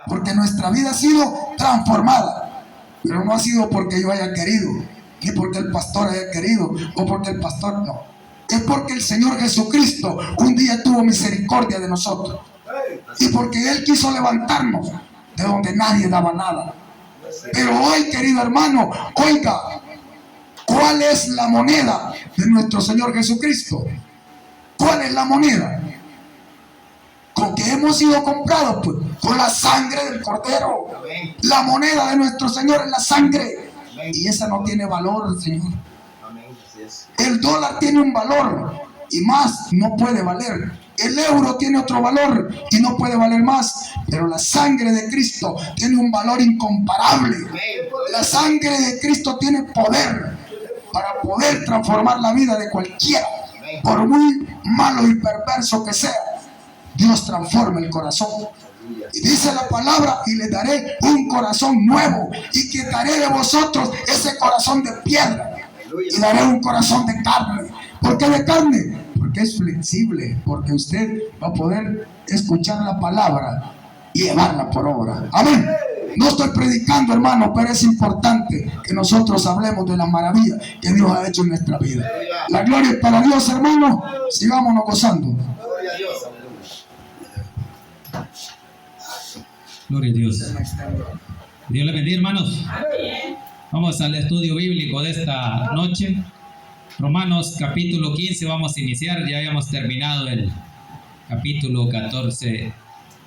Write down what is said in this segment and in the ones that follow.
porque nuestra vida ha sido transformada, pero no ha sido porque yo haya querido, ni porque el pastor haya querido, o porque el pastor no. Es porque el Señor Jesucristo un día tuvo misericordia de nosotros, y porque Él quiso levantarnos de donde nadie daba nada. Pero hoy, querido hermano, oiga, ¿cuál es la moneda de nuestro Señor Jesucristo? ¿Cuál es la moneda? ¿Con qué hemos sido comprados? Pues con la sangre del Cordero. La moneda de nuestro Señor es la sangre. Y esa no tiene valor, Señor. El dólar tiene un valor y más no puede valer. El euro tiene otro valor y no puede valer más. Pero la sangre de Cristo tiene un valor incomparable. La sangre de Cristo tiene poder para poder transformar la vida de cualquiera. Por muy malo y perverso que sea, Dios transforma el corazón. Y dice la palabra: y le daré un corazón nuevo, y quitaré de vosotros ese corazón de piedra, y daré un corazón de carne. ¿Por qué de carne? Porque es flexible, porque usted va a poder escuchar la palabra y llevarla por obra. Amén. No estoy predicando, hermano, pero es importante que nosotros hablemos de la maravilla que Dios ha hecho en nuestra vida. La gloria es para Dios, hermano. Sigámonos gozando. Gloria a Dios. Dios le bendiga, hermanos. Vamos al estudio bíblico de esta noche. Romanos capítulo 15 vamos a iniciar. Ya habíamos terminado el capítulo 14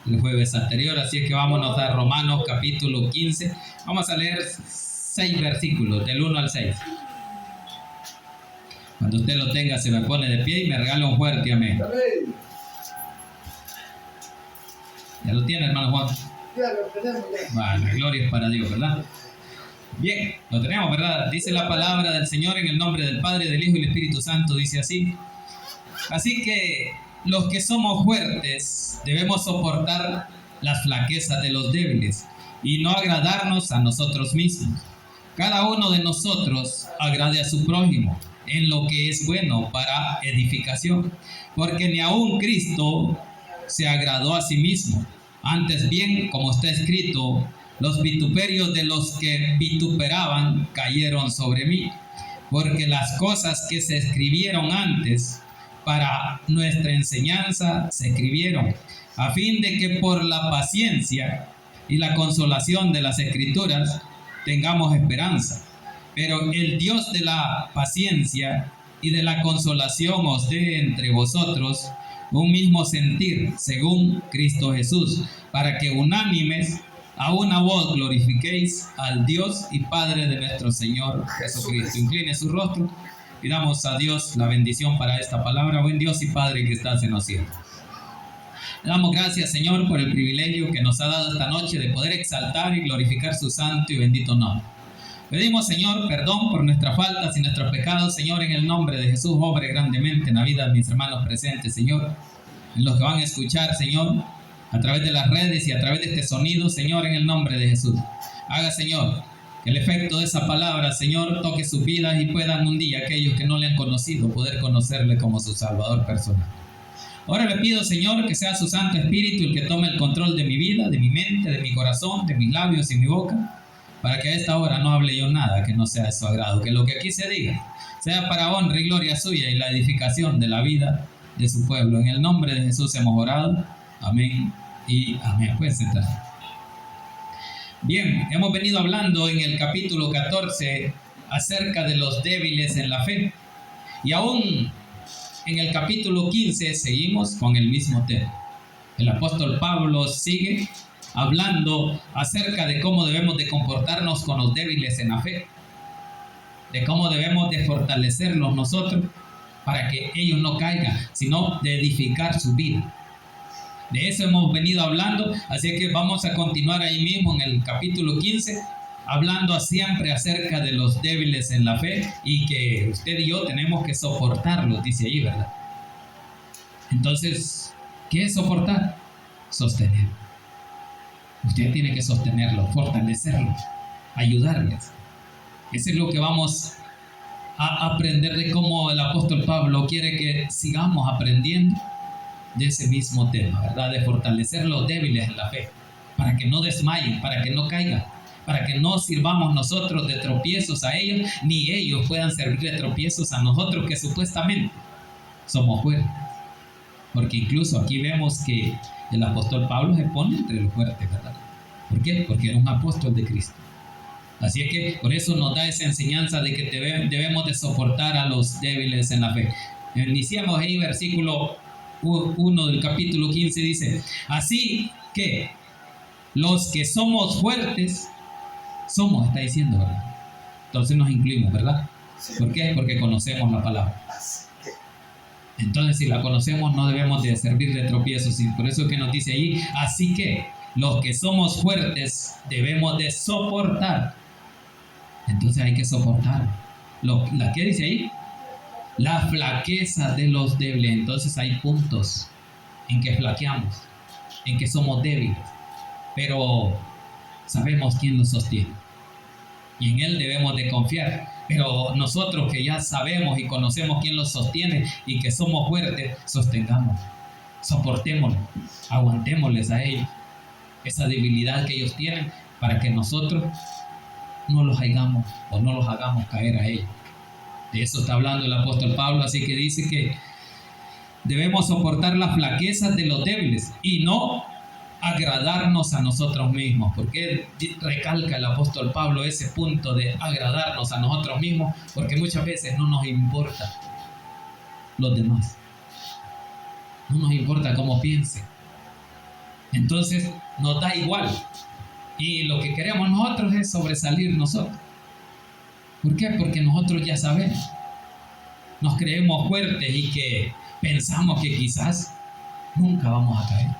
el jueves anterior, así que vámonos a Romanos capítulo 15. Vamos a leer 6 versículos, del 1 al 6. Cuando usted lo tenga, se me pone de pie y me regala un fuerte amén. ¿Ya lo tiene, hermano Juan? Vale, gloria es para Dios, ¿verdad? Bien, lo tenemos, ¿verdad? Dice la palabra del Señor en el nombre del Padre, del Hijo y del Espíritu Santo, dice así. Así que los que somos fuertes debemos soportar las flaquezas de los débiles y no agradarnos a nosotros mismos. Cada uno de nosotros agrade a su prójimo en lo que es bueno para edificación, porque ni aun Cristo se agradó a sí mismo. Antes bien, como está escrito, los vituperios de los que vituperaban cayeron sobre mí, porque las cosas que se escribieron antes para nuestra enseñanza se escribieron, a fin de que por la paciencia y la consolación de las Escrituras tengamos esperanza. Pero el Dios de la paciencia y de la consolación os dé entre vosotros un mismo sentir, según Cristo Jesús, para que unánimes a una voz glorifiquéis al Dios y Padre de nuestro Señor Jesucristo. Incline su rostro y damos a Dios la bendición para esta palabra. Buen Dios y Padre que estás en los cielos, le damos gracias, Señor, por el privilegio que nos ha dado esta noche de poder exaltar y glorificar su santo y bendito nombre. Pedimos, Señor, perdón por nuestras faltas y nuestros pecados, Señor, en el nombre de Jesús. Obre grandemente en la vida de mis hermanos presentes, Señor, en los que van a escuchar, Señor, a través de las redes y a través de este sonido, Señor, en el nombre de Jesús. Haga, Señor, que el efecto de esa palabra, Señor, toque sus vidas y puedan un día aquellos que no le han conocido poder conocerle como su Salvador personal. Ahora le pido, Señor, que sea su Santo Espíritu el que tome el control de mi vida, de mi mente, de mi corazón, de mis labios y mi boca, para que a esta hora no hable yo nada que no sea de su agrado, que lo que aquí se diga sea para honra y gloria suya y la edificación de la vida de su pueblo. En el nombre de Jesús hemos orado. Amén y amén. Pueden sentar. Bien, hemos venido hablando en el capítulo 14 acerca de los débiles en la fe. Y aún en el capítulo 15 seguimos con el mismo tema. El apóstol Pablo sigue hablando acerca de cómo debemos de comportarnos con los débiles en la fe, de cómo debemos de fortalecerlos nosotros para que ellos no caigan, sino de edificar su vida. De eso hemos venido hablando, así que vamos a continuar ahí mismo en el capítulo 15, hablando siempre acerca de los débiles en la fe y que usted y yo tenemos que soportarlos, dice ahí, ¿verdad? Entonces, ¿qué es soportar? Sostener. Usted tiene que sostenerlos, fortalecerlos, ayudarles. Eso es lo que vamos a aprender de cómo el apóstol Pablo quiere que sigamos aprendiendo de ese mismo tema, ¿verdad? De fortalecer los débiles en la fe. para que no desmayen, para que no caigan, para que no sirvamos nosotros de tropiezos a ellos, ni ellos puedan servir de tropiezos a nosotros, que supuestamente somos fuertes. Porque incluso aquí vemos que el apóstol Pablo se pone entre los fuertes, ¿verdad? ¿Por qué? Porque era un apóstol de Cristo. Así es que por eso nos da esa enseñanza de que debemos de soportar a los débiles en la fe. Iniciamos ahí versículo 1 del capítulo 15, dice: así que los que somos fuertes, está diciendo, ¿verdad? Entonces nos incluimos, ¿verdad? ¿Por qué? Porque conocemos la palabra. Entonces, si la conocemos, no debemos de servir de tropiezos. Y por eso es que nos dice ahí: así que los que somos fuertes debemos de soportar. Entonces hay que soportar. ¿La qué dice ahí? La flaqueza de los débiles. Entonces hay puntos en que flaqueamos, en que somos débiles, pero sabemos quién nos sostiene y en Él debemos de confiar. Pero nosotros que ya sabemos y conocemos quién los sostiene y que somos fuertes, sostengámoslo, soportémoslo, aguantémosles a ellos esa debilidad que ellos tienen, para que nosotros no los hagamos o no los hagamos caer a ellos. De eso está hablando el apóstol Pablo. Así que dice que debemos soportar las flaquezas de los débiles y no agradarnos a nosotros mismos. Porque recalca el apóstol Pablo ese punto de agradarnos a nosotros mismos, porque muchas veces no nos importa los demás, no nos importa cómo piensen, entonces nos da igual, y lo que queremos nosotros es sobresalir nosotros. ¿Por qué? Porque nosotros ya sabemos, nos creemos fuertes y que pensamos que quizás nunca vamos a caer.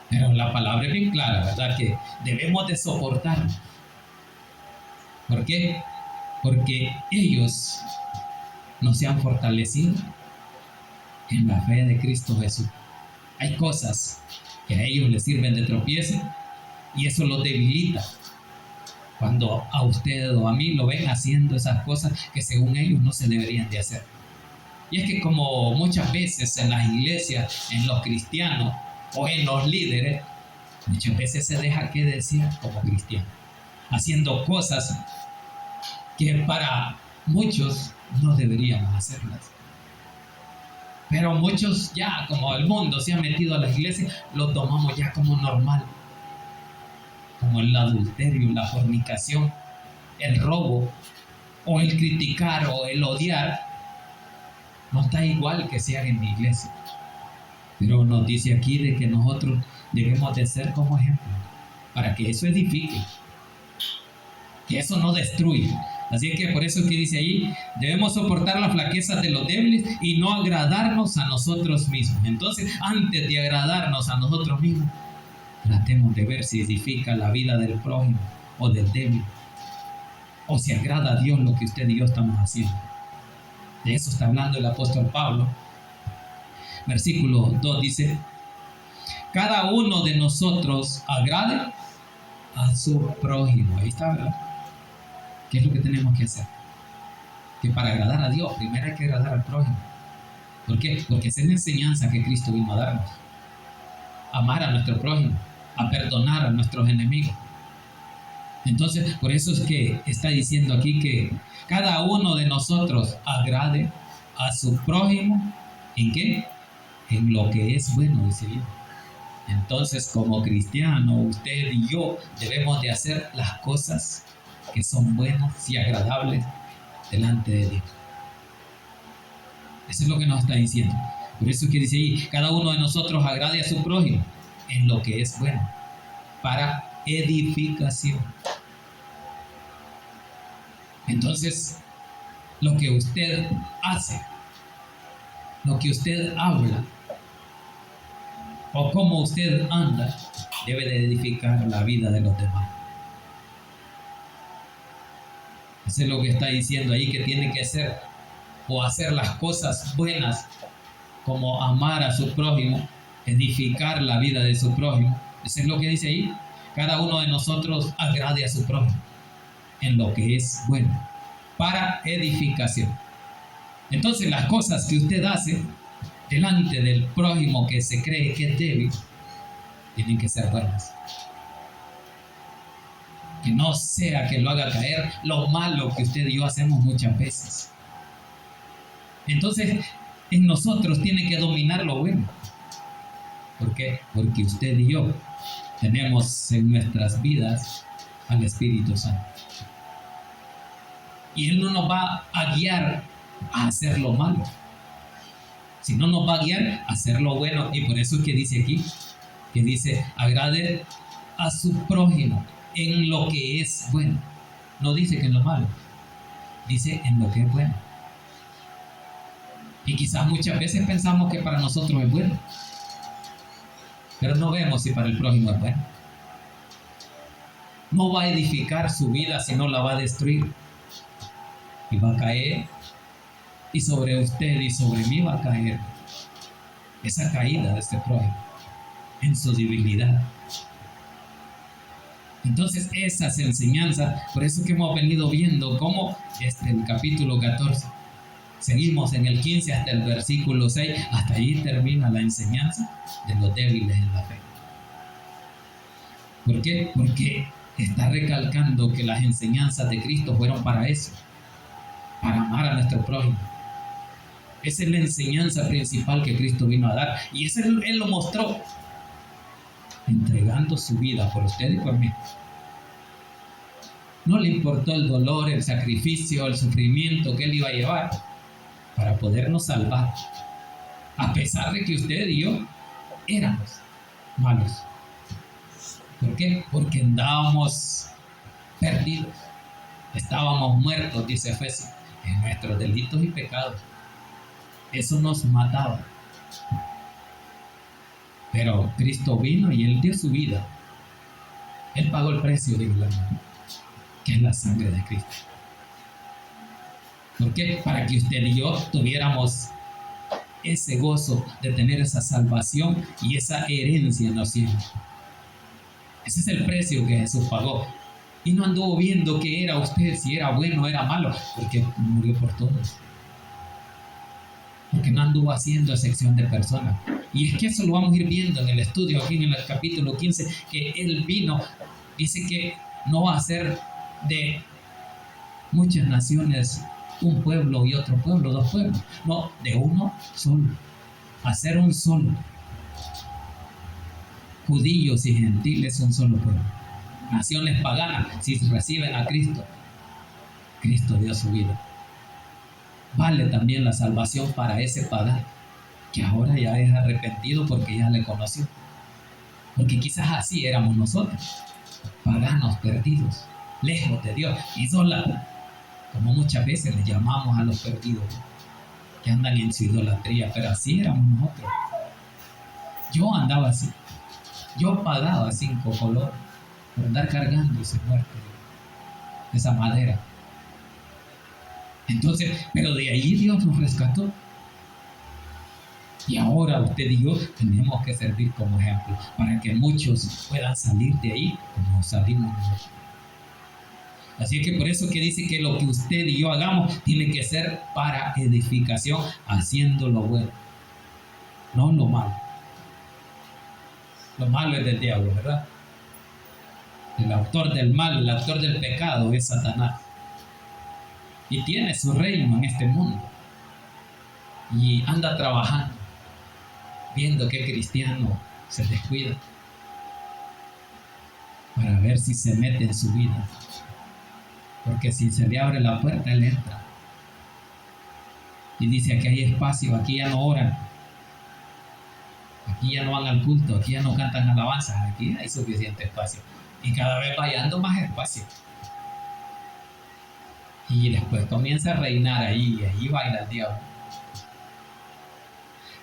Pero la palabra es bien clara, ¿verdad? Que debemos de soportar. ¿Por qué? Porque ellos no se han fortalecido en la fe de Cristo Jesús. Hay cosas que a ellos les sirven de tropiezo y eso los debilita. Cuando a usted o a mí lo ven haciendo esas cosas que según ellos no se deberían de hacer. Y es que como muchas veces en las iglesias, en los cristianos o en los líderes, muchas veces se deja que decir como cristiano, haciendo cosas que para muchos no deberíamos hacerlas. Pero muchos ya, como el mundo se ha metido a la iglesia, lo tomamos ya como normal. Como el adulterio, la fornicación, el robo, o el criticar, o el odiar. No está igual que se haga en la iglesia. Pero nos dice aquí de que nosotros debemos de ser como ejemplo, para que eso edifique, que eso no destruya. Así que por eso que dice ahí, debemos soportar las flaquezas de los débiles y no agradarnos a nosotros mismos. Entonces, antes de agradarnos a nosotros mismos, tratemos de ver si edifica la vida del prójimo o del débil, o si agrada a Dios lo que usted y yo estamos haciendo. De eso está hablando el apóstol Pablo. Versículo 2 dice: cada uno de nosotros agrade a su prójimo. Ahí está, ¿verdad? ¿Qué es lo que tenemos que hacer? Que para agradar a Dios, primero hay que agradar al prójimo. ¿Por qué? Porque esa es la enseñanza que Cristo vino a darnos. Amar a nuestro prójimo, a perdonar a nuestros enemigos. Entonces, por eso es que está diciendo aquí que cada uno de nosotros agrade a su prójimo. ¿En qué? En lo que es bueno, dice Dios. Entonces, como cristiano, usted y yo debemos de hacer las cosas que son buenas y agradables delante de Dios. Eso es lo que nos está diciendo. Por eso es que dice ahí, cada uno de nosotros agrade a su prójimo en lo que es bueno, para edificación. Entonces, lo que usted hace, lo que usted habla, o cómo usted anda, debe de edificar la vida de los demás. Eso es lo que está diciendo ahí, que tiene que ser o hacer las cosas buenas, como amar a su prójimo, edificar la vida de su prójimo. Eso es lo que dice ahí. Cada uno de nosotros agrade a su prójimo en lo que es bueno, para edificación. Entonces, las cosas que usted hace delante del prójimo que se cree que es débil, tienen que ser buenas. Que no sea que lo haga caer lo malo que usted y yo hacemos muchas veces. Entonces, en nosotros tiene que dominar lo bueno. ¿Por qué? Porque usted y yo tenemos en nuestras vidas al Espíritu Santo. Y Él no nos va a guiar a hacer lo malo, sino nos va a guiar a hacer lo bueno. Y por eso es que dice aquí, que dice, agrade a su prójimo en lo que es bueno. No dice que en lo malo, dice en lo que es bueno. Y quizás muchas veces pensamos que para nosotros es bueno, pero no vemos si para el prójimo es bueno. No va a edificar su vida, sino la va a destruir. Y va a caer, y sobre usted y sobre mí va a caer esa caída de este prójimo en su debilidad. Entonces esas enseñanzas, por eso que hemos venido viendo cómo el capítulo 14, seguimos en el 15 hasta el versículo 6, hasta ahí termina la enseñanza de los débiles en la fe. ¿Por qué? Porque está recalcando que las enseñanzas de Cristo fueron para eso, para amar a nuestro prójimo. Esa es la enseñanza principal que Cristo vino a dar, y eso Él lo mostró entregando su vida por usted y por mí. No le importó el dolor, el sacrificio, el sufrimiento que Él iba a llevar para podernos salvar, a pesar de que usted y yo éramos malos. ¿Por qué? Porque andábamos perdidos, estábamos muertos, dice Efesios, en nuestros delitos y pecados. Eso nos mataba. Pero Cristo vino y Él dio su vida. Él pagó el precio de la vida, que es la sangre de Cristo. ¿Por qué? Para que usted y yo tuviéramos ese gozo de tener esa salvación y esa herencia en los cielos. Ese es el precio que Jesús pagó. Y no anduvo viendo qué era usted, si era bueno o era malo, porque murió por todos. Porque no anduvo haciendo excepción de personas. Y es que eso lo vamos a ir viendo en el estudio aquí en el capítulo 15, que Él vino, dice que no va a ser de muchas naciones un pueblo y otro pueblo, dos pueblos, no, de uno solo, hacer un solo. Judíos y gentiles un solo pueblo. Naciones paganas, si reciben a Cristo, Cristo dio su vida. Vale también la salvación para ese pagano, que ahora ya es arrepentido porque ya le conoció. Porque quizás así éramos nosotros, paganos perdidos, lejos de Dios, idólatras, como muchas veces le llamamos a los perdidos, que andan en su idolatría, pero así éramos nosotros. Yo andaba así, yo pagaba 5 colores por andar cargando ese muerto, esa madera. Entonces, pero de ahí Dios nos rescató. Y ahora usted y yo tenemos que servir como ejemplo para que muchos puedan salir de ahí como salimos nosotros. Así que por eso que dice que lo que usted y yo hagamos tiene que ser para edificación, haciendo lo bueno, no lo malo. Lo malo es del diablo, ¿verdad? El autor del mal, el autor del pecado es Satanás. Y tiene su reino en este mundo. Y anda trabajando, viendo qué cristiano se descuida, para ver si se mete en su vida. Porque si se le abre la puerta, él entra. Y dice, aquí hay espacio, aquí ya no oran, aquí ya no van al culto, aquí ya no cantan alabanzas, aquí hay suficiente espacio. Y cada vez va hallando más espacio. Y después comienza a reinar ahí, y ahí baila el diablo.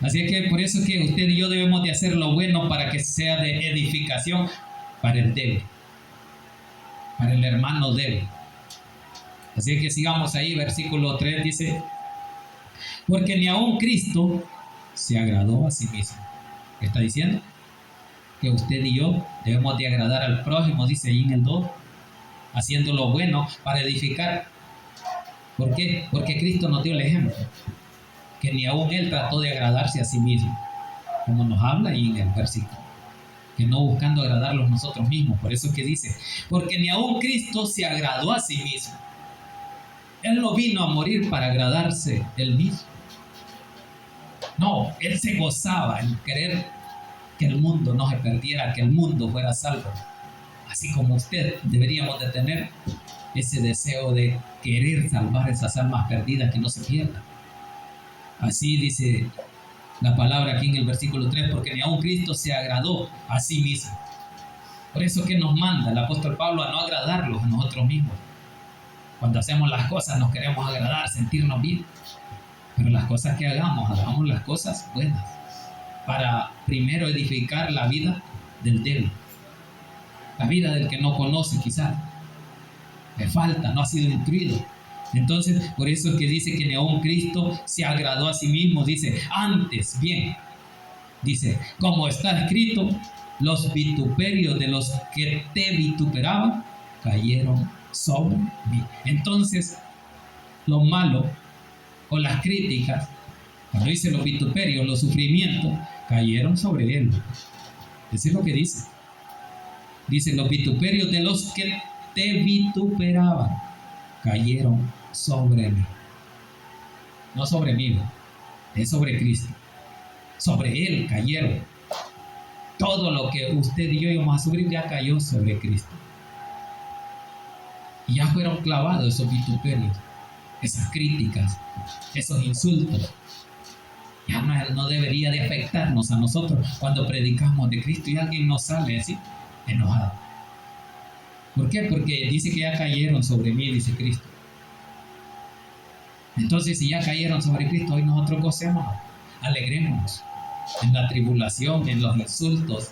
Así es que por eso es que usted y yo debemos de hacer lo bueno para que sea de edificación para el débil, para el hermano débil. Así es que sigamos ahí, versículo 3 dice, porque ni aun Cristo se agradó a sí mismo. ¿Qué está diciendo? Que usted y yo debemos de agradar al prójimo, dice ahí en el 2, haciendo lo bueno para edificar. ¿Por qué? Porque Cristo nos dio el ejemplo, que ni aún Él trató de agradarse a sí mismo, como nos habla ahí en el versículo. que no buscando agradarlos nosotros mismos. Por eso es que dice, porque ni aun Cristo se agradó a sí mismo. Él no vino a morir para agradarse él mismo. No, Él se gozaba en querer que el mundo no se perdiera, que el mundo fuera salvo. Así como usted, deberíamos de tener ese deseo de querer salvar esas almas perdidas que no se pierdan. Así dice la palabra aquí en el versículo 3, porque ni aun Cristo se agradó a sí mismo. Por eso que nos manda el apóstol Pablo a no agradarlos a nosotros mismos. Cuando hacemos las cosas nos queremos agradar, sentirnos bien. Pero las cosas que hagamos las cosas buenas. Para primero edificar la vida del débil. La vida del que no conoce quizás. Le falta, no ha sido instruido. Entonces, por eso es que dice que ni aun Cristo se agradó a sí mismo. Dice, antes bien. Dice, como está escrito, los vituperios de los que te vituperaban cayeron sobre mí. Entonces, lo malo o las críticas, cuando dice los vituperios, los sufrimientos, cayeron sobre él. Eso es lo que dice. Dice, los vituperios de los que te vituperaban cayeron sobre mí. No sobre mí, es sobre Cristo. Sobre Él cayeron. Todo lo que usted y yo íbamos a sufrir ya cayó sobre Cristo. Y ya fueron clavados esos vituperios, esas críticas, esos insultos. Ya no debería de afectarnos a nosotros cuando predicamos de Cristo y alguien nos sale así, enojado. ¿Por qué? Porque dice que ya cayeron sobre mí, dice Cristo. Entonces, si ya cayeron sobre Cristo, hoy nosotros gocémonos, alegrémonos en la tribulación, en los insultos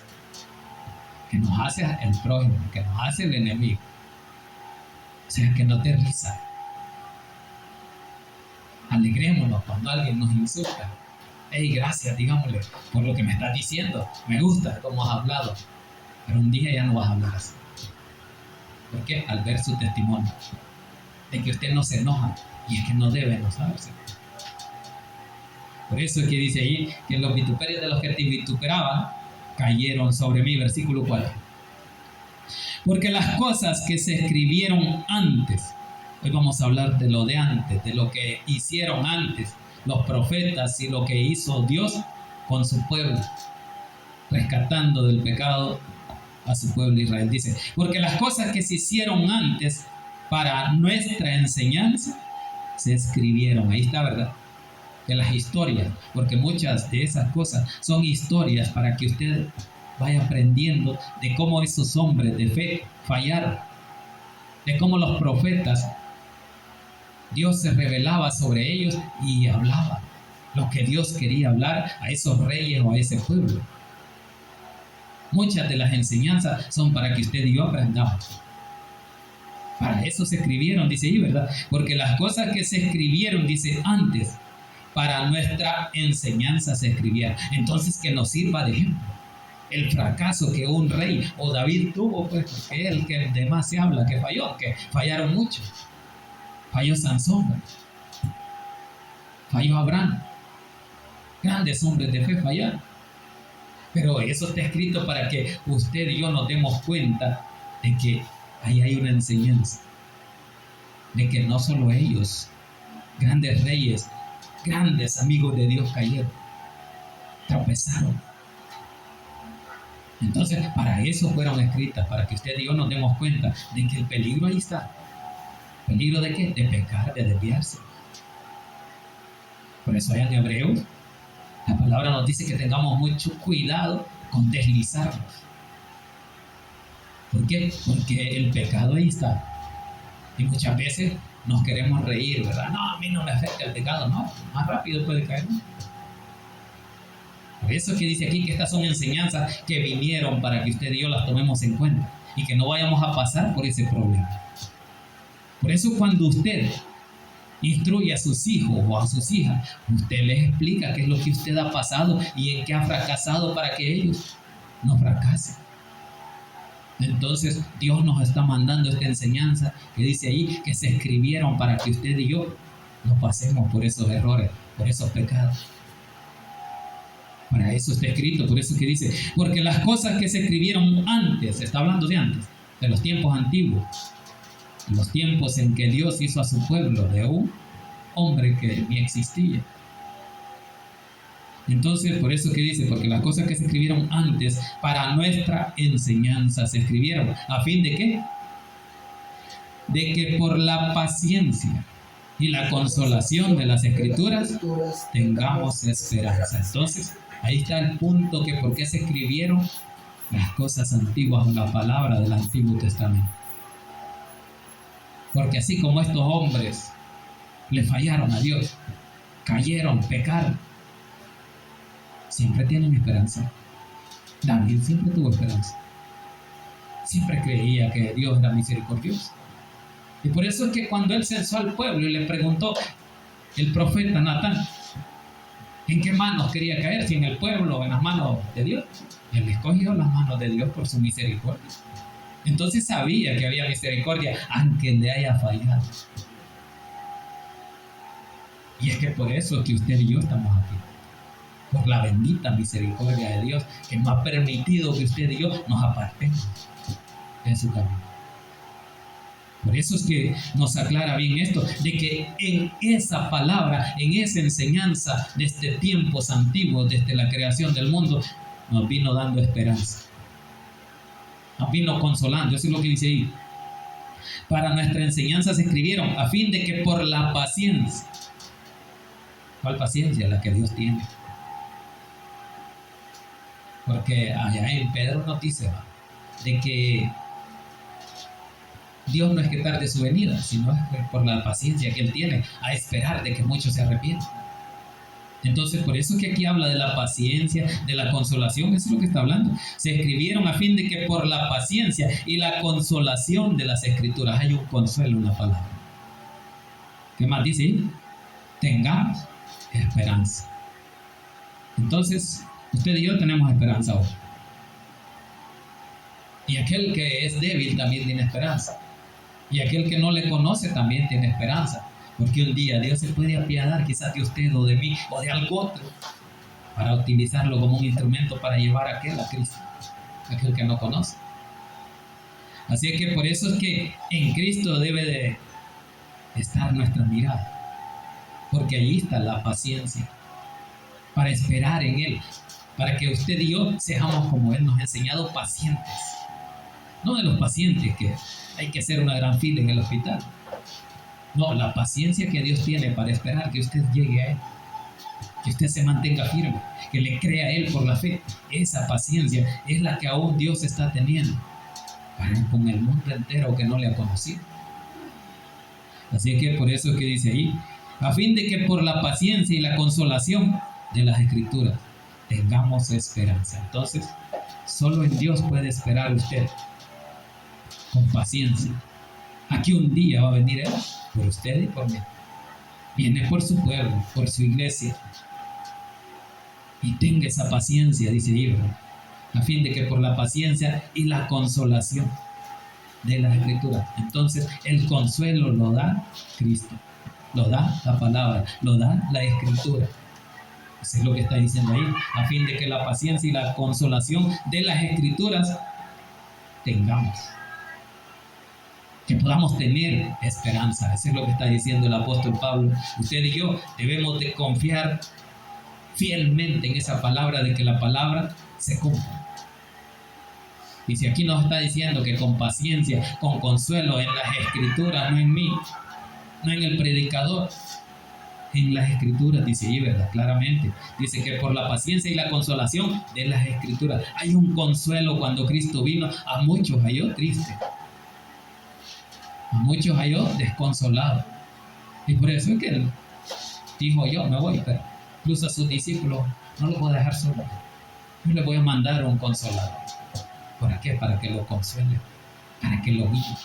que nos hace el prójimo, que nos hace el enemigo. O sea, que no te risa. Alegrémonos cuando alguien nos insulta. Hey, gracias, digámosle, por lo que me estás diciendo. Me gusta cómo has hablado. Pero un día ya no vas a hablar así. ¿Por qué? Al ver su testimonio. De que usted no se enoja. Y es que no debe enojarse. Por eso es que dice ahí que los vituperios de los que te vituperaban cayeron sobre mí. Versículo 4. Porque las cosas que se escribieron antes, hoy vamos a hablar de lo de antes, de lo que hicieron antes los profetas y lo que hizo Dios con su pueblo, rescatando del pecado a su pueblo Israel. Dice, porque las cosas que se hicieron antes para nuestra enseñanza se escribieron. Ahí está, ¿verdad? De las historias, porque muchas de esas cosas son historias para que usted vaya aprendiendo de cómo esos hombres de fe fallaron, de cómo los profetas, Dios se revelaba sobre ellos y hablaba lo que Dios quería hablar a esos reyes o a ese pueblo. Muchas de las enseñanzas son para que usted y yo aprendamos. Para eso se escribieron, dice ahí, ¿verdad? Porque las cosas que se escribieron, dice, antes, para nuestra enseñanza se escribieron. Entonces, que nos sirva de ejemplo. El fracaso que un rey o David tuvo, pues, porque el que de más se habla que falló, que fallaron mucho. Falló Sansón, falló Abraham. Grandes hombres de fe fallaron. Pero eso está escrito para que usted y yo nos demos cuenta de que ahí hay una enseñanza. De que no solo ellos, grandes reyes, grandes amigos de Dios cayeron, tropezaron. Entonces, para eso fueron escritas, para que usted y yo nos demos cuenta de que el peligro ahí está. ¿Peligro de qué? De pecar, de desviarse. Por eso allá en Hebreos, la palabra nos dice que tengamos mucho cuidado con deslizarnos. ¿Por qué? Porque el pecado ahí está. Y muchas veces nos queremos reír, ¿verdad? No, a mí no me afecta el pecado, no. Más rápido puede caer. Por eso es que dice aquí que estas son enseñanzas que vinieron para que usted y yo las tomemos en cuenta y que no vayamos a pasar por ese problema. Por eso cuando usted instruye a sus hijos o a sus hijas, usted les explica qué es lo que usted ha pasado y en qué ha fracasado para que ellos no fracasen. Entonces Dios nos está mandando esta enseñanza que dice ahí que se escribieron para que usted y yo no pasemos por esos errores, por esos pecados. Para eso está escrito, por eso que dice, porque las cosas que se escribieron antes, está hablando de antes, de los tiempos antiguos, de los tiempos en que Dios hizo a su pueblo de un hombre que ni existía. Entonces, por eso que dice, porque las cosas que se escribieron antes para nuestra enseñanza se escribieron, ¿a fin de qué? De que por la paciencia y la consolación de las Escrituras tengamos esperanza. Entonces, ahí está el punto que por qué se escribieron las cosas antiguas o la palabra del Antiguo Testamento. Porque así como estos hombres le fallaron a Dios, cayeron, pecaron, siempre tienen esperanza. David siempre tuvo esperanza. Siempre creía que Dios era misericordioso. Y por eso es que cuando él censó al pueblo y le preguntó el profeta Natán en qué manos quería caer, si en el pueblo o en las manos de Dios, él escogió las manos de Dios por su misericordia. Entonces sabía que había misericordia aunque le haya fallado. Y es que por eso es que usted y yo estamos aquí, por la bendita misericordia de Dios que nos ha permitido que usted y yo nos apartemos de su camino. Por eso es que nos aclara bien esto, de que en esa palabra, en esa enseñanza desde tiempos antiguos, desde la creación del mundo, nos vino dando esperanza, nos vino consolando. Eso es lo que dice ahí. Para nuestra enseñanza se escribieron a fin de que por la paciencia. ¿Cuál paciencia? La que Dios tiene. Porque allá en Pedro nos dice de que Dios no es que tarde su venida, sino es por la paciencia que Él tiene a esperar de que muchos se arrepientan. Entonces, por eso que aquí habla de la paciencia, de la consolación, eso es lo que está hablando. Se escribieron a fin de que por la paciencia y la consolación de las Escrituras hay un consuelo en la palabra. ¿Qué más dice? Tengamos esperanza. Entonces, usted y yo tenemos esperanza hoy. Y aquel que es débil también tiene esperanza. Y aquel que no le conoce también tiene esperanza. Porque un día Dios se puede apiadar quizás de usted o de mí o de algo otro para utilizarlo como un instrumento para llevar a aquel a Cristo, aquel que no conoce. Así es que por eso es que en Cristo debe de estar nuestra mirada. Porque allí está la paciencia para esperar en Él, para que usted y yo seamos como Él nos ha enseñado, pacientes. No de los pacientes que hay que hacer una gran fila en el hospital. No, la paciencia que Dios tiene para esperar que usted llegue a Él, que usted se mantenga firme, que le crea a Él por la fe. Esa paciencia es la que aún Dios está teniendo con el mundo entero que no le ha conocido. Así que por eso es que dice ahí, a fin de que por la paciencia y la consolación de las Escrituras tengamos esperanza. Entonces, solo en Dios puede esperar usted con paciencia. Aquí un día va a venir Él por usted y por mí. Viene por su pueblo, por su iglesia. Y tenga esa paciencia, dice Hebreos, a fin de que por la paciencia y la consolación de las Escrituras. Entonces, el consuelo lo da Cristo, lo da la palabra, lo da la Escritura. Eso es lo que está diciendo ahí, a fin de que la paciencia y la consolación de las Escrituras tengamos, que podamos tener esperanza. Eso es lo que está diciendo el apóstol Pablo. Usted y yo debemos de confiar fielmente en esa palabra, de que la palabra se cumpla. Y si aquí nos está diciendo que con paciencia, con consuelo en las Escrituras, no en mí, no en el predicador, en las Escrituras, dice ahí, ¿verdad? Claramente, dice que por la paciencia y la consolación de las Escrituras hay un consuelo. Cuando Cristo vino, a muchos halló tristes, a muchos halló desconsolados, y por eso es que Él dijo: yo me voy, pero incluso a sus discípulos no los voy a dejar solos, yo les voy a mandar un consolador. ¿Para qué? Para que lo consuele, para que lo guíe,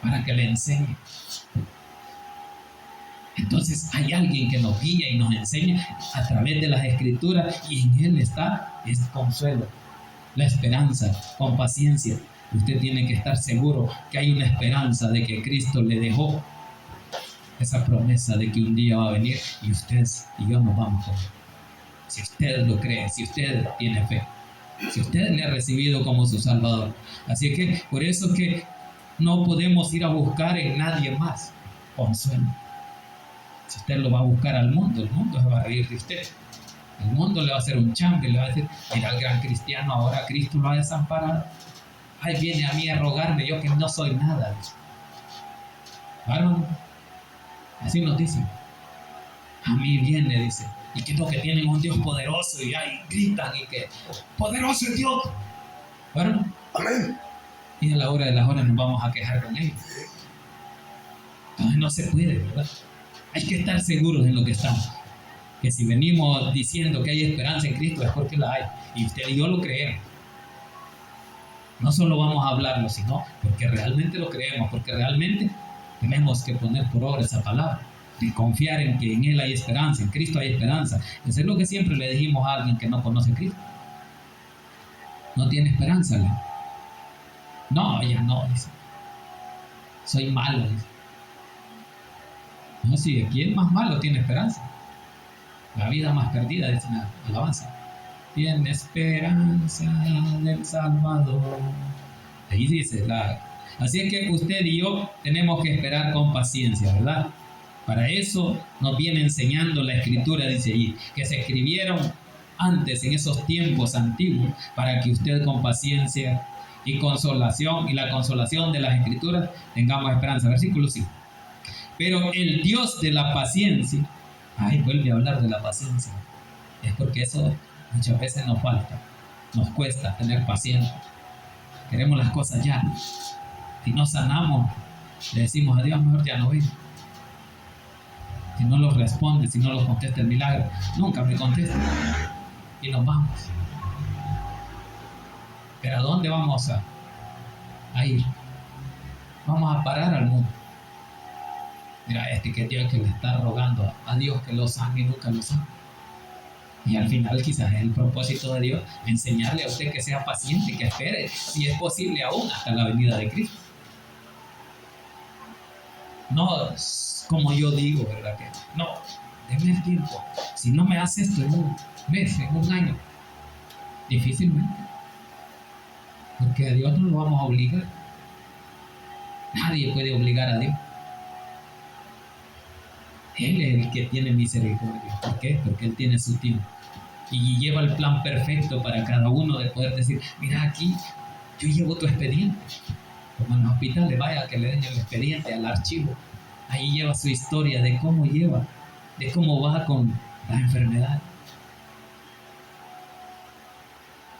para que le enseñe. Entonces hay alguien que nos guía y nos enseña a través de las Escrituras, y en Él está ese consuelo, la esperanza, con paciencia. Usted tiene que estar seguro que hay una esperanza de que Cristo le dejó esa promesa de que un día va a venir y usted y yo nos vamos con Él. Si usted lo cree, si usted tiene fe, si usted le ha recibido como su Salvador. Así que por eso es que no podemos ir a buscar en nadie más consuelo. Si usted lo va a buscar al mundo, el mundo se va a reír de usted. El mundo le va a hacer un chambre, le va a decir, mira el gran cristiano, ahora Cristo lo ha desamparado. Ay, viene a mí a rogarme, yo que no soy nada. ¿Varón? Así nos dicen. A mí viene, dice, y que es lo que tienen un Dios poderoso, y ahí gritan, y que poderoso es Dios. ¿Varón? Amén. Y a la hora de las horas nos vamos a quejar con ellos. Entonces no se puede, ¿verdad? Hay que estar seguros en lo que estamos. Que si venimos diciendo que hay esperanza en Cristo es porque la hay. Y usted y yo lo creemos. No solo vamos a hablarlo, sino porque realmente lo creemos, porque realmente tenemos que poner por obra esa palabra. Y confiar en que en Él hay esperanza, en Cristo hay esperanza. Eso es lo que siempre le dijimos a alguien que no conoce a Cristo. No tiene esperanza, ¿no? No, ella no, dice. Soy malo, dice. No, si aquí el más malo tiene esperanza. La vida más perdida, dice la alabanza. Tiene esperanza del Salvador. Ahí dice, así es que usted y yo tenemos que esperar con paciencia, ¿verdad? Para eso nos viene enseñando la Escritura, dice ahí, que se escribieron antes, en esos tiempos antiguos, para que usted con paciencia y consolación, y la consolación de las Escrituras, tengamos esperanza. Versículo 5. Pero el Dios de la paciencia, vuelve a hablar de la paciencia, es porque eso muchas veces nos falta, nos cuesta tener paciencia. Queremos las cosas ya. Si no sanamos, le decimos a Dios, mejor ya no vengo. Si no los responde, si no los contesta el milagro, nunca me contesta. Y nos vamos. Pero ¿a dónde vamos a ir? Vamos a parar al mundo. Mira, que Dios que le está rogando a Dios que lo sane y nunca lo sane. Y al final quizás es el propósito de Dios enseñarle a usted que sea paciente y que espere, si es posible aún, hasta la venida de Cristo. No como yo digo, ¿verdad? Que no, denme el tiempo. Si no me hace esto en un mes, en un año, difícilmente. Porque a Dios no lo vamos a obligar. Nadie puede obligar a Dios. Él es el que tiene misericordia. ¿Por qué? Porque Él tiene su tiempo. Y lleva el plan perfecto para cada uno de poder decir, mira aquí, yo llevo tu expediente. Como en los hospitales, vaya que le den el expediente al archivo. Ahí lleva su historia de cómo lleva, de cómo va con las enfermedades.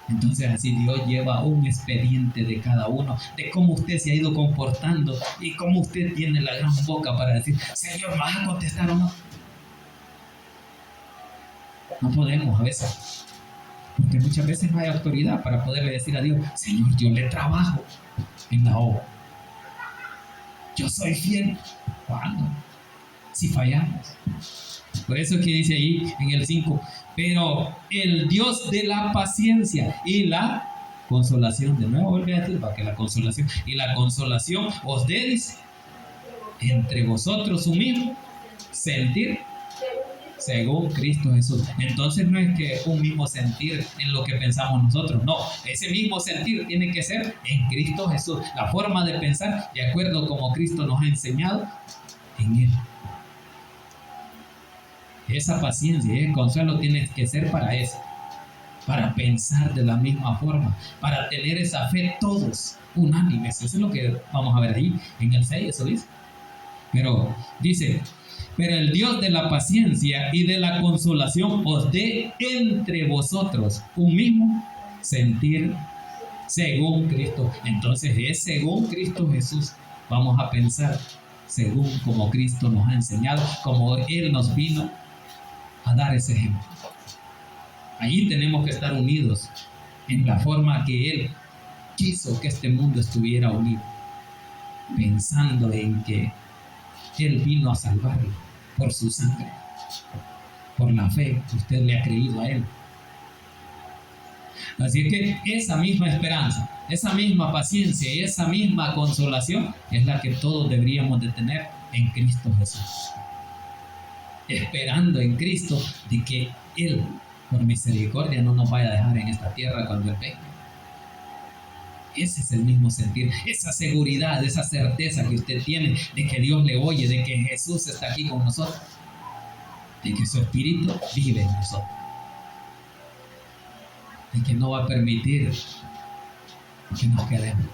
Entonces así Dios lleva un expediente de cada uno, de cómo usted se ha ido comportando y cómo usted tiene la gran boca para decir, Señor, ¿vas a contestar o no? No podemos a veces, porque muchas veces no hay autoridad para poderle decir a Dios, Señor, yo le trabajo en la obra. Yo soy fiel. ¿Cuándo? Si fallamos. Por eso es que dice ahí en el 5, pero el Dios de la paciencia y la consolación, de nuevo vuelve a decir, para que la consolación y la consolación os deis entre vosotros un mismo sentir según Cristo Jesús. Entonces no es que un mismo sentir en lo que pensamos nosotros, no, ese mismo sentir tiene que ser en Cristo Jesús, la forma de pensar de acuerdo como Cristo nos ha enseñado en Él. Esa paciencia y el consuelo tiene que ser para eso, para pensar de la misma forma, para tener esa fe todos unánimes. Eso es lo que vamos a ver ahí en el 6, eso dice. Pero dice, pero el Dios de la paciencia y de la consolación os dé entre vosotros un mismo sentir según Cristo. Entonces es según Cristo Jesús. Vamos a pensar según como Cristo nos ha enseñado, como Él nos vino a dar ese ejemplo. Allí tenemos que estar unidos en la forma que Él quiso que este mundo estuviera unido, pensando en que Él vino a salvarlo por su sangre, por la fe que usted le ha creído a Él. Así que esa misma esperanza, esa misma paciencia y esa misma consolación es la que todos deberíamos de tener en Cristo Jesús. Esperando en Cristo de que Él por misericordia no nos vaya a dejar en esta tierra cuando Él venga. Ese es el mismo sentir, esa seguridad, esa certeza que usted tiene de que Dios le oye, de que Jesús está aquí con nosotros, de que su Espíritu vive en nosotros, de que no va a permitir que nos quedemos.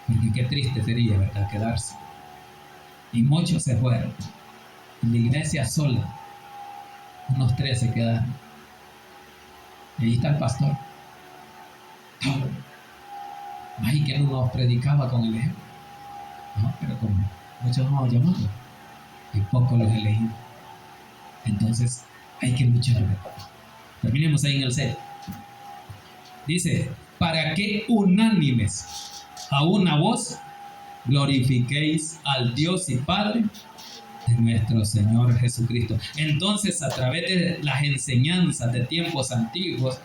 Porque qué triste sería, ¿verdad?, quedarse. Y muchos se fueron. En la iglesia sola, unos 3 se quedaron. Y ahí está el pastor. Ay, que no nos predicaba con el ejemplo. No, pero como muchos nos llamaron y pocos los elegidos. Entonces hay que luchar. Terminemos ahí en el 6. Dice, para que unánimes a una voz glorifiquéis al Dios y Padre de nuestro Señor Jesucristo. Entonces, a través de las enseñanzas de tiempos antiguos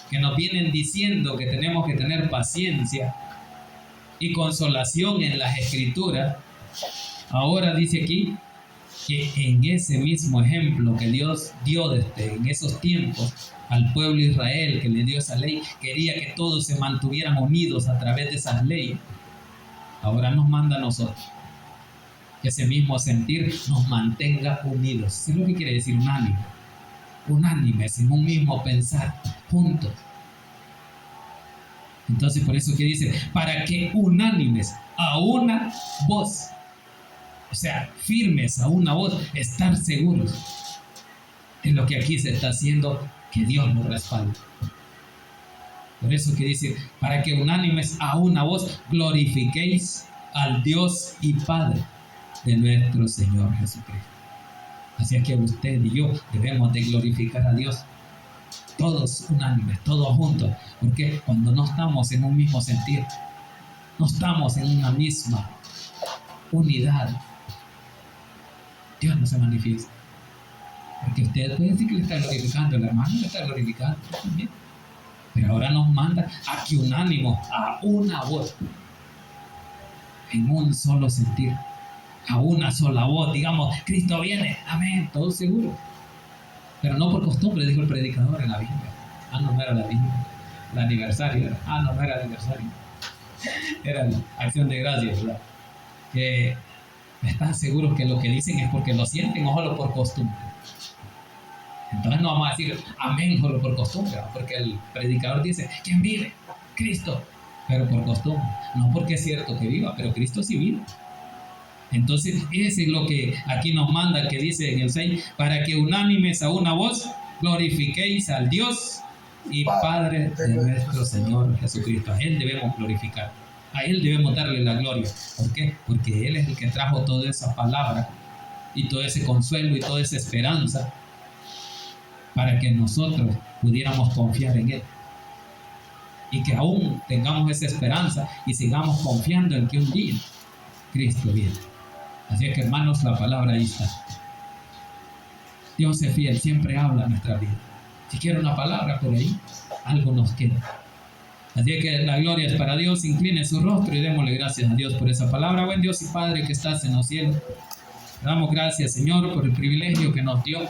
que nos vienen diciendo que tenemos que tener paciencia y consolación en las Escrituras, ahora dice aquí que en ese mismo ejemplo que Dios dio en esos tiempos al pueblo de Israel, que le dio esa ley, quería que todos se mantuvieran unidos a través de esas leyes. Ahora nos manda a nosotros que ese mismo sentir nos mantenga unidos. ¿Qué es lo que quiere decir unánime? Unánimes, en un mismo pensar, juntos. Entonces, por eso que dice, para que unánimes a una voz, o sea, firmes a una voz, estar seguros en lo que aquí se está haciendo, que Dios nos respalde. Por eso que dice, para que unánimes a una voz glorifiquéis al Dios y Padre de nuestro Señor Jesucristo. Así es que usted y yo debemos de glorificar a Dios, todos unánimes, todos juntos, porque cuando no estamos en un mismo sentir, no estamos en una misma unidad, Dios no se manifiesta. Porque usted puede decir que le está glorificando, el hermano le está glorificando también. Pero ahora nos manda a que unánimos a una voz, en un solo sentir, a una sola voz, digamos, Cristo viene, amén, todos seguros. Pero no por costumbre, dijo el predicador en la Biblia. No era la Biblia, el aniversario, no era el aniversario. Era la acción de gracias, ¿verdad? Que están seguros que lo que dicen es porque lo sienten o solo por costumbre. Entonces no vamos a decir amén solo por costumbre, ¿no? Porque el predicador dice, ¿quién vive? Cristo, pero por costumbre. No porque es cierto que viva, pero Cristo sí vive. Entonces, eso es lo que aquí nos manda, que dice en el 6, para que unánimes a una voz glorifiquéis al Dios y Padre de nuestro Señor Jesucristo. A Él debemos glorificar, a Él debemos darle la gloria. ¿Por qué? Porque Él es el que trajo toda esa palabra y todo ese consuelo y toda esa esperanza para que nosotros pudiéramos confiar en Él. Y que aún tengamos esa esperanza y sigamos confiando en que un día Cristo viene. Así es que, hermanos, la palabra ahí está. Dios es fiel, siempre habla en nuestra vida. Si quiere una palabra por ahí, algo nos queda. Así es que la gloria es para Dios. Incline su rostro y démosle gracias a Dios por esa palabra. Buen Dios y Padre que estás en los cielos, le damos gracias, Señor, por el privilegio que nos dio